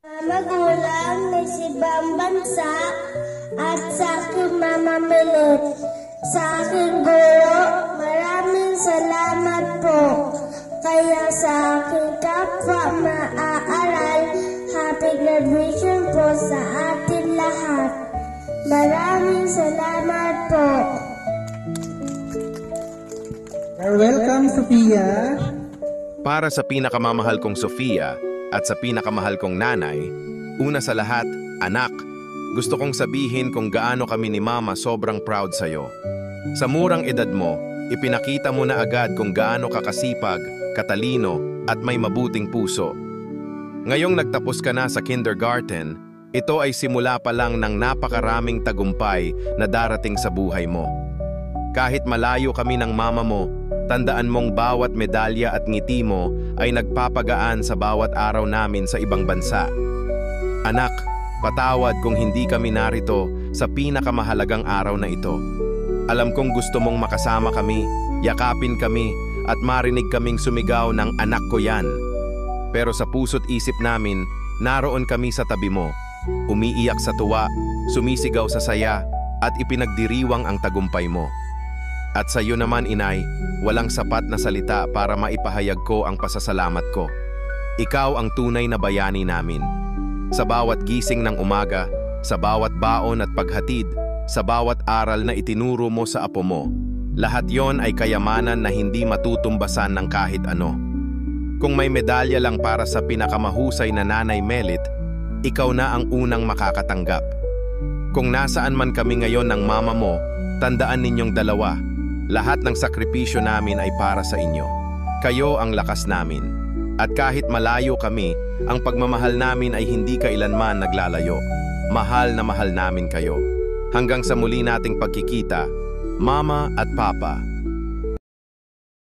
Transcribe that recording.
Magulang ng ibang bansa at sa aking mama Milit. Sa aking guro, maraming salamat po. Kaya sa aking kapwa maaaral, happy graduation po sa atin lahat. Maraming salamat po. You're welcome, Sophia. Para sa pinakamamahal kong Sofia at sa pinakamahal kong nanay, una sa lahat, anak, gusto kong sabihin kung gaano kami ni Mama sobrang proud sa'yo. Sa murang edad mo, ipinakita mo na agad kung gaano kakasipag, katalino at may mabuting puso. Ngayong nagtapos ka na sa kindergarten, ito ay simula pa lang ng napakaraming tagumpay na darating sa buhay mo. Kahit malayo kami ng mama mo, tandaan mong bawat medalya at ngiti mo ay nagpapagaan sa bawat araw namin sa ibang bansa. Anak, patawad kung hindi kami narito sa pinakamahalagang araw na ito. Alam kong gusto mong makasama kami, yakapin kami, at marinig kaming sumigaw ng anak ko yan. Pero sa puso't isip namin, naroon kami sa tabi mo, umiiyak sa tuwa, sumisigaw sa saya, at ipinagdiriwang ang tagumpay mo. At sa iyo naman, inay, walang sapat na salita para maipahayag ko ang pasasalamat ko. Ikaw ang tunay na bayani namin. Sa bawat gising ng umaga, sa bawat baon at paghatid, sa bawat aral na itinuro mo sa apo mo, lahat yon ay kayamanan na hindi matutumbasan ng kahit ano. Kung may medalya lang para sa pinakamahusay na Nanay Melit, ikaw na ang unang makakatanggap. Kung nasaan man kami ngayon ng mama mo, tandaan ninyong dalawa, lahat ng sakripisyo namin ay para sa inyo. Kayo ang lakas namin. At kahit malayo kami, ang pagmamahal namin ay hindi kailanman naglalayo. Mahal na mahal namin kayo. Hanggang sa muli nating pagkikita, Mama at Papa.